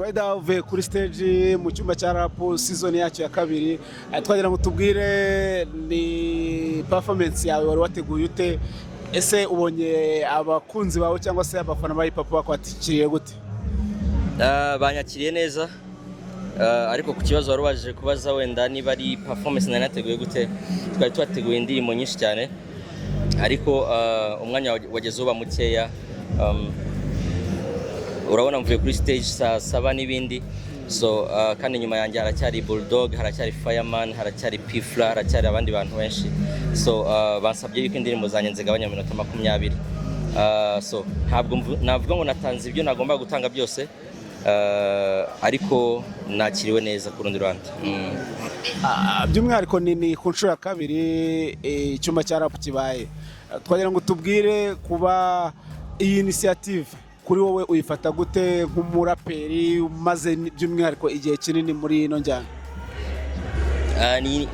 Rider uvuye kuri stage mu cyumba cya rap season yacu ya kabiri, twagira ngo tubwire ni performance yawe wari wateguye ute, ese ubonye abakunzi bawe cyangwa se abafana ba hip hop bakwakiriye gute? Banyakiriye neza, ariko ku kibazo wari waje kubaza wenda niba ari performance nari nateguye gute, twari twateguye indirimbo nyinshi cyane, ariko umwanya wageze uba mukeya. Urabona mvuye kuri stage saa 7 n'ibindi, so kandi nyuma yanjye haracyari Bulldog, haracyari Fireman, haracyari Pifla, haracyari abandi bantu benshi, so bansabye yuko indirimbo zanjye nzigabanya minota 20. So navuga ngo natanze ibyo nagomba gutanga byose, ariko nakiriwe neza ku rundi ruhande. By'umwihariko ni ku nshuro ya kabiri icyumba cya rap kibaye, twagira ngo tubwire kuba iyi initiative kuri wowe uyifata gute nk'umuraperi umaze by'umwihariko igihe kinini muri ino njyana?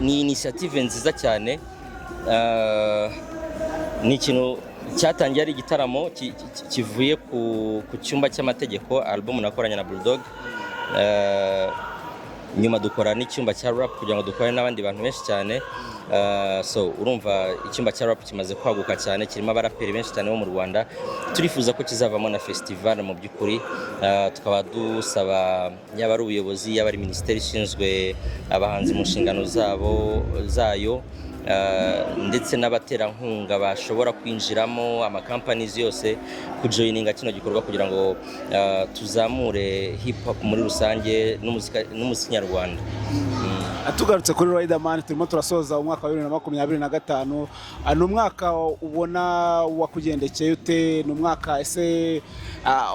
Ni initiative nziza cyane, ni ikintu cyatangiye ari igitaramo kivuye ku cyumba cy'amategeko, album nakoranye na Bulldog, nyuma dukora n'icyumba cya rap kugira ngo dukore n'abandi bantu benshi cyane. So urumva icyumba cya rap kimaze kwaguka cyane, kirimo abaraperi benshi cyane bo mu Rwanda. Turifuza ko kizavamo na festival mu by'ukuri, tukaba dusaba yaba ari ubuyobozi, yaba ari minisiteri ishinzwe abahanzi mu nshingano zayo, ndetse n'abaterankunga bashobora kwinjiramo, companies yose kujoininga kino gikorwa kugira ngo tuzamure hip hop muri rusange n'umuziki nyarwanda. Tugarutse kuri Riderman, turimo turasoza umwaka wa 2025, ni umwaka ubona wakugendekeye ute? Ni umwaka ese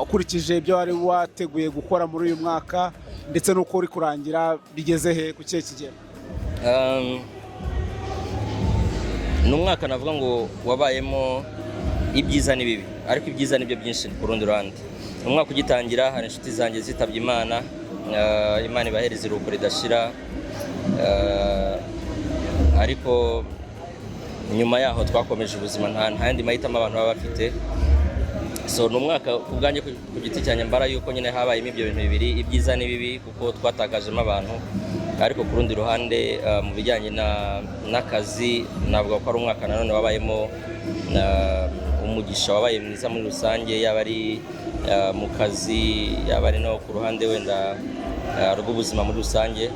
ukurikije ibyo wari wateguye gukora muri uyu mwaka ndetse n'uko uri kurangira bigeze he, ku kihe kigero? Ni umwaka navuga ngo wabayemo ibyiza n'ibibi, ariko ibyiza nibyo byinshi ku rundi ruhande. Umwaka ugitangira hari inshuti zanjye zitabye Imana, Imana ibahereza iruhuko ridashira, ariko nyuma yaho twakomeje ubuzima, nta yandi mahitamo abantu baba bafite. So ni umwaka ubwanjye ku giti cyanjye mbara yuko nyine habayemo ibyo bintu bibiri, ibyiza n'ibibi, kuko twatakajemo abantu, ariko ku rundi ruhande mu bijyanye n'akazi navuga ko ari umwaka nanone wabayemo umugisha, wabaye mwiza muri rusange, yaba ari mu kazi, yaba ari no ku ruhande wenda rw'ubuzima muri rusange.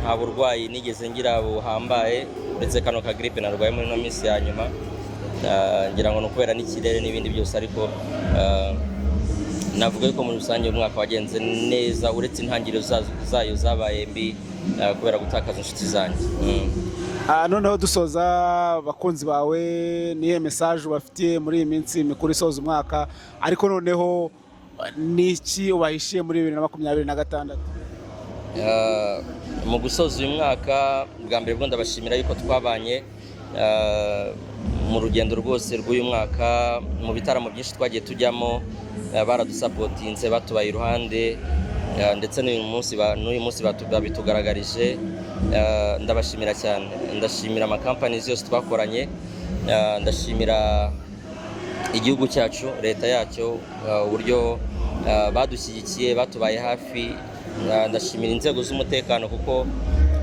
Nta burwayi nigeze ngira buhambaye uretse kano ka grippe narwaye muri no minsi ya nyuma, ngira ngo nukubera n'ikirere n'ibindi byose, ariko navuga ko muri rusange umwaka wagenze neza, uretse intangiriro zayo zabaye mbi kubera gutakaza inshuti zanjye. Noneho dusoza, abakunzi bawe nihe message ubafitiye muri iyi minsi mikuru isoza umwaka, ariko noneho niki ubahishiye muri 2026? Mu gusoza uyu mwaka, bwa mbere bwo ndabashimira yuko twabanye mu rugendo rwose rw'uyu mwaka, mu bitaramo byinshi twagiye tujyamo, baradusapotinze, batubaye iruhande, ndetse n'uyu munsi babitugaragarije. Ndabashimira cyane, ndashimira companies yose twakoranye, ndashimira igihugu cyacu, leta yacyo, uburyo badushyigikiye, batubaye hafi. Ndashimira inzego z'umutekano, kuko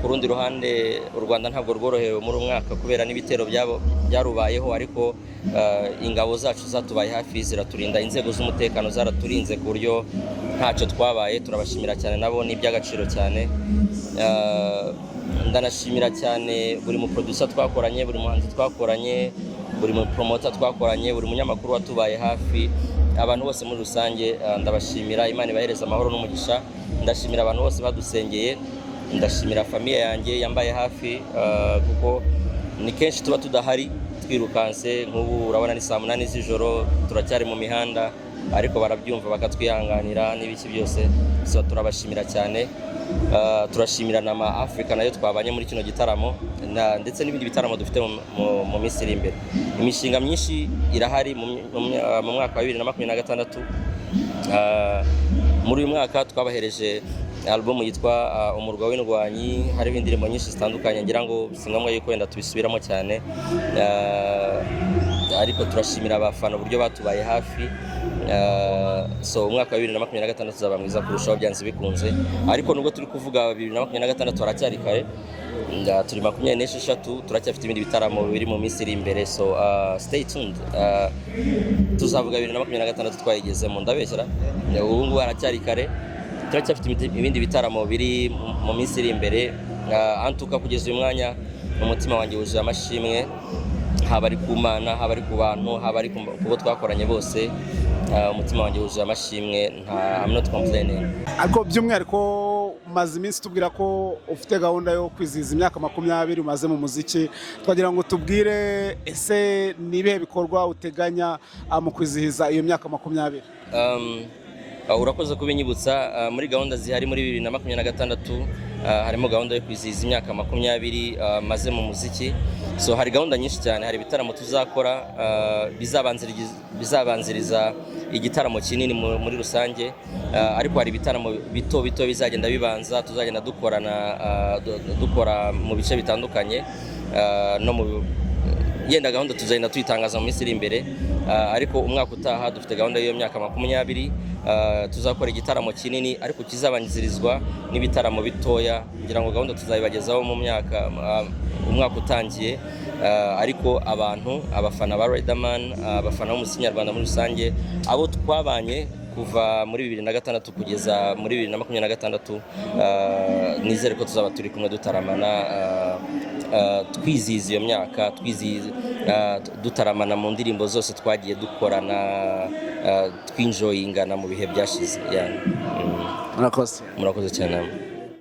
ku rundi ruhande u Rwanda ntabwo rworohewe muri umwaka kubera n'ibitero byarubayeho, ariko ingabo zacu zatubaye hafi, ziraturinda. Inzego z'umutekano zaraturinze ku buryo ntacyo twabaye. Turabashimira cyane, nabo ni iby'agaciro cyane. Ndanashimira cyane buri mu producer twakoranye, buri muhanzi twakoranye, buri mu promoter twakoranye, buri munyamakuru watubaye hafi, abantu bose muri rusange ndabashimira. Imana ibahereza amahoro n'umugisha. Ndashimira abantu bose badusengeye, ndashimira famille yanjye yambaye hafi, kuko ni kenshi tuba tudahari twirukanse. Nk'ubu urabona ni saa 8 z'ijoro turacyari mu mihanda, ariko barabyumva bakatwihanganira n'ibiki byose. So turabashimira cyane. Turashimira na Africa nayo twabanye muri kino gitaramo, ndetse n'ibindi bitaramo dufite mu minsi iri imbere. Imishinga myinshi irahari mu mwaka wa 2026. Muri uyu mwaka twabahereje album yitwa Umurwa w'Indwanyi, hari indirimbo nyinshi zitandukanye, ngira ngo si ngombwa yuko wenda tubisubiramo cyane, ariko turashimira abafana uburyo batubaye hafi. so umwaka wa 2026 uzaba mwiza kurushaho byanze bikunze, ariko nubwo turi kuvuga 2026 haracyari kare, turi 26 turacyafite ibindi bitaramo biri mu minsi iri imbere, so stay tuned. Tuzavuga 2026 twayigezemo, ndabeshyira ubu ngubu haracyari kare, turacyafite ibindi bitaramo biri mu minsi iri imbere. Antuka kugeza uyu mwanya umutima wanjye wuje amashimwe, haba ari ku Mana, haba ari ku bantu, haba ari ku bo twakoranye bose. Umutima wanjye wuje amashimwe, I'm not complaining. Ariko by'umwihariko umaze iminsi tubwira ko ufite gahunda yo kwizihiza imyaka 20 umaze mu muziki, twagira ngo tubwire ese nibihe bikorwa uteganya mu kwizihiza iyo myaka 20? Urakoze kubinyibutsa. Muri gahunda zihari muri 2026 harimo gahunda yo kwizihiza imyaka 20 maze mu muziki, so hari gahunda nyinshi cyane. Hari ibitaramo tuzakora bizabanziriza igitaramo kinini muri rusange, ariko hari ibitaramo bito bizagenda bibanza, tuzagenda dukora mu bice bitandukanye, no mu yenda gahunda tuzagenda tuyitangaza mu minsi iri imbere. Ariko umwaka utaha dufite gahunda y'iyo myaka 20, tuzakora igitaramo kinini ariko kizabanzirizwa n'ibitaramo bitoya, kugira ngo gahunda tuzayibagezaho mu umwaka utangiye. Ariko abafana ba Riderman, abafana b'umuziki nyarwanda muri rusange, abo twabanye kuva muri 2006 kugeza muri 2026, nizere ko tuzaba turi kumwe dutaramana, twizihiza iyo myaka, dutaramana mu ndirimbo zose twagiye dukorana, twinjoyingana mu bihe byashize. Murakoze cyane.